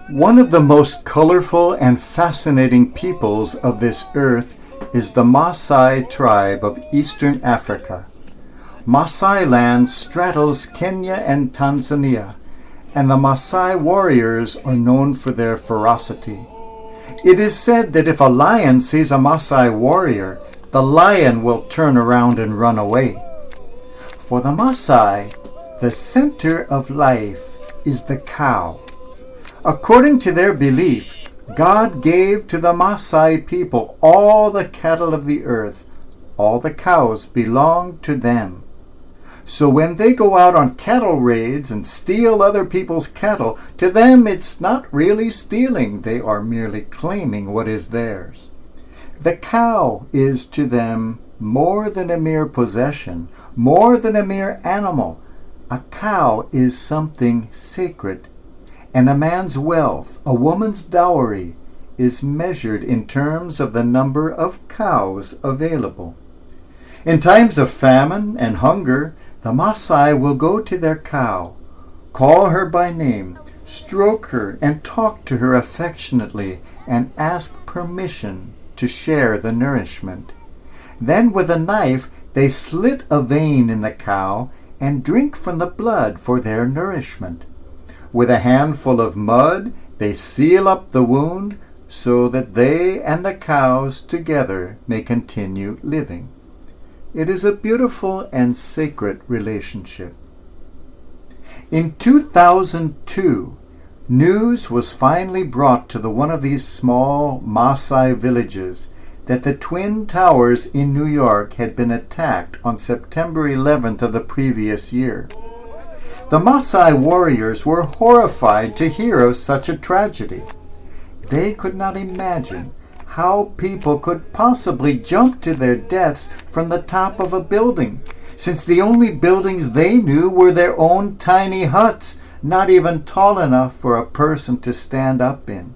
One of the most colorful and fascinating peoples of this earth is the Maasai tribe of Eastern Africa. Maasai land straddles Kenya and Tanzania, and the Maasai warriors are known for their ferocity. It is said that if a lion sees a Maasai warrior, the lion will turn around and run away. For the Maasai, the center of life is the cow. According to their belief, God gave to the Maasai people all the cattle of the earth. All the cows belong to them. So when they go out on cattle raids and steal other people's cattle, to them it's not really stealing. They are merely claiming what is theirs. The cow is to them more than a mere possession, more than a mere animal. A cow is something sacred. And a man's wealth, a woman's dowry, is measured in terms of the number of cows available. In times of famine and hunger, the Maasai will go to their cow, call her by name, stroke her, and talk to her affectionately, and ask permission to share the nourishment. Then with a knife they slit a vein in the cow and drink from the blood for their nourishment. With a handful of mud, they seal up the wound so that they and the cows together may continue living. It is a beautiful and sacred relationship. In 2002, news was finally brought to one of these small Maasai villages that the Twin Towers in New York had been attacked on September 11th of the previous year. The Maasai warriors were horrified to hear of such a tragedy. They could not imagine how people could possibly jump to their deaths from the top of a building, since the only buildings they knew were their own tiny huts, not even tall enough for a person to stand up in.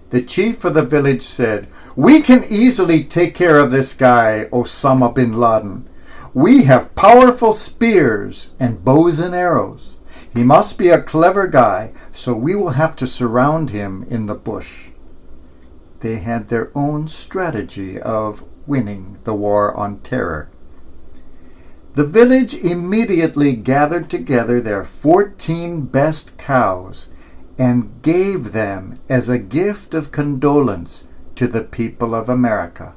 The chief of the village said, "We can easily take care of this guy, Osama bin Laden. We have powerful spears and bows and arrows. He must be a clever guy, so we will have to surround him in the bush." They had their own strategy of winning the war on terror. The village immediately gathered together their 14 best cows and gave them as a gift of condolence to the people of America.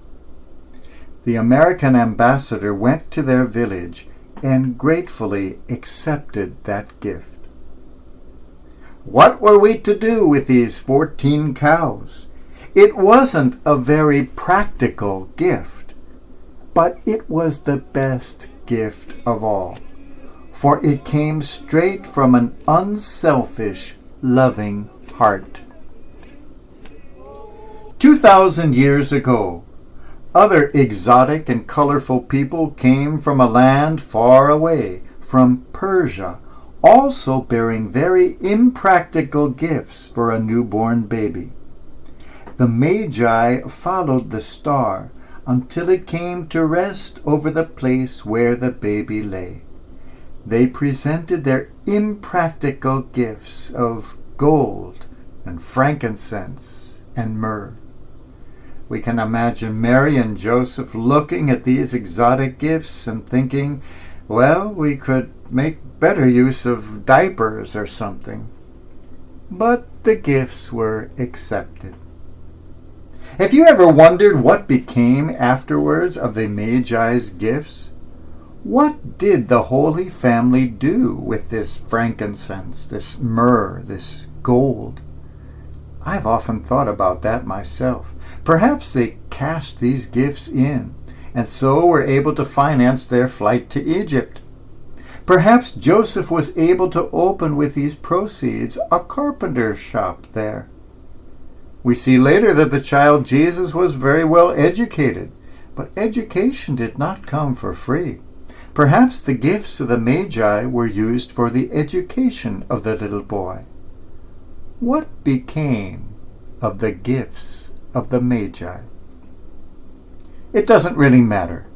The American ambassador went to their village and gratefully accepted that gift. What were we to do with these 14 cows? It wasn't a very practical gift, but it was the best gift of all, for it came straight from an unselfish, loving heart. 2,000 years ago, other exotic and colorful people came from a land far away, from Persia, also bearing very impractical gifts for a newborn baby. The Magi followed the star until it came to rest over the place where the baby lay. They presented their impractical gifts of gold and frankincense and myrrh. We can imagine Mary and Joseph looking at these exotic gifts and thinking, well, we could make better use of diapers or something. But the gifts were accepted. Have you ever wondered what became afterwards of the Magi's gifts? What did the Holy Family do with this frankincense, this myrrh, this gold? I've often thought about that myself. Perhaps they cashed these gifts in, and so were able to finance their flight to Egypt. Perhaps Joseph was able to open with these proceeds a carpenter's shop there. We see later that the child Jesus was very well educated, but education did not come for free. Perhaps the gifts of the Magi were used for the education of the little boy. What became of the gifts of the Magi? It doesn't really matter.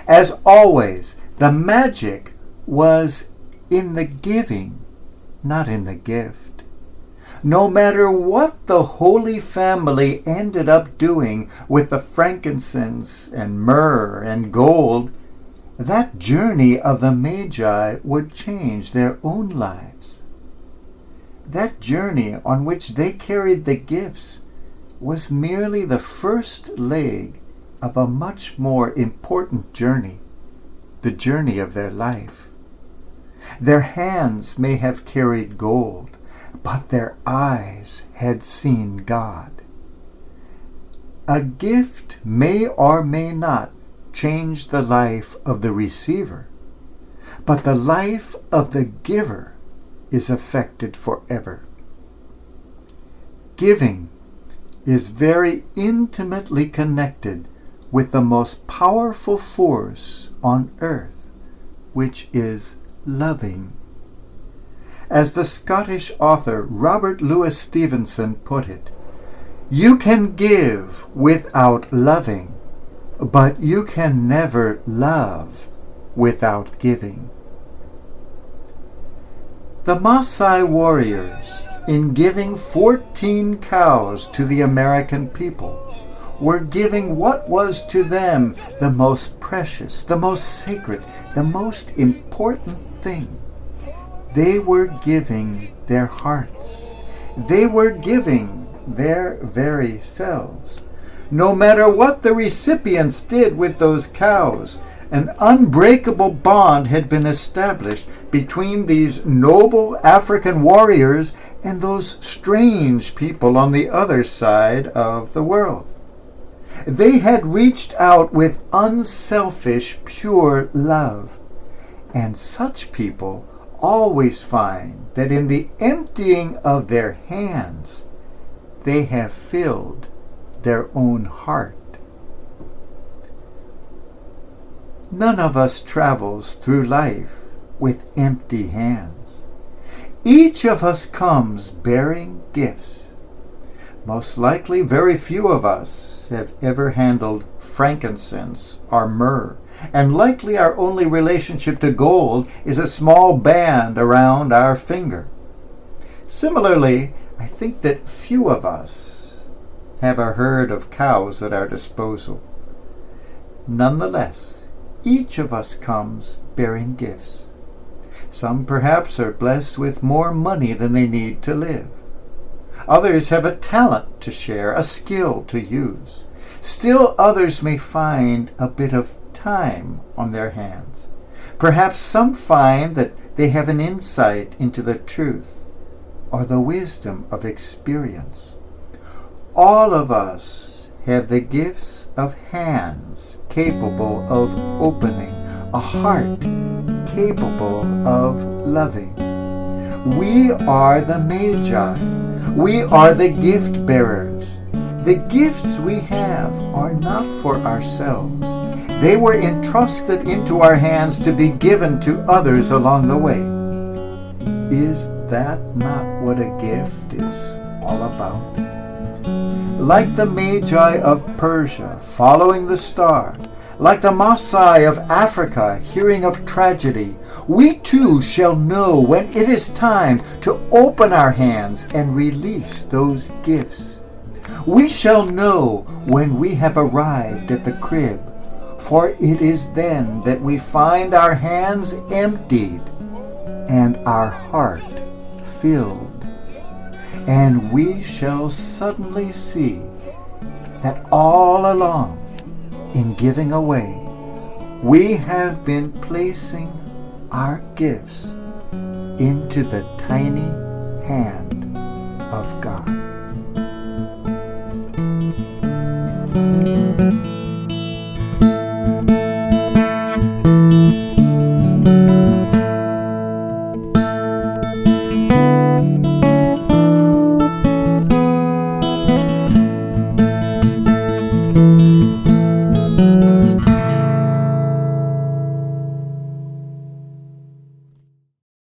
As always, the magic was in the giving, not in the gift. No matter what the Holy Family ended up doing with the frankincense and myrrh and gold, that journey of the Magi would change their own lives. That journey on which they carried the gifts was merely the first leg of a much more important journey, the journey of their life. Their hands may have carried gold, but their eyes had seen God. A gift may or may not change the life of the receiver, but the life of the giver is affected forever. Giving is very intimately connected with the most powerful force on earth, which is loving. As the Scottish author Robert Louis Stevenson put it, "You can give without loving, but you can never love without giving." The Maasai warriors, in giving 14 cows to the American people, were giving what was to them the most precious, the most sacred, the most important thing. They were giving their hearts. They were giving their very selves. No matter what the recipients did with those cows, an unbreakable bond had been established between these noble African warriors and those strange people on the other side of the world. They had reached out with unselfish, pure love, and such people always find that in the emptying of their hands, they have filled their own heart. None of us travels through life with empty hands. Each of us comes bearing gifts. Most likely, very few of us have ever handled frankincense or myrrh, and likely our only relationship to gold is a small band around our finger. Similarly, I think that few of us have a herd of cows at our disposal. Nonetheless, each of us comes bearing gifts. Some perhaps are blessed with more money than they need to live. Others have a talent to share, a skill to use. Still others may find a bit of time on their hands. Perhaps some find that they have an insight into the truth or the wisdom of experience. All of us have the gifts of hands capable of opening, a heart capable of loving. We are the Magi. We are the gift bearers. The gifts we have are not for ourselves. They were entrusted into our hands to be given to others along the way. Is that not what a gift is all about? Like the Magi of Persia following the star, like the Maasai of Africa hearing of tragedy, we too shall know when it is time to open our hands and release those gifts. We shall know when we have arrived at the crib, for it is then that we find our hands emptied and our heart filled. And we shall suddenly see that all along, in giving away, we have been placing our gifts into the tiny hand of God.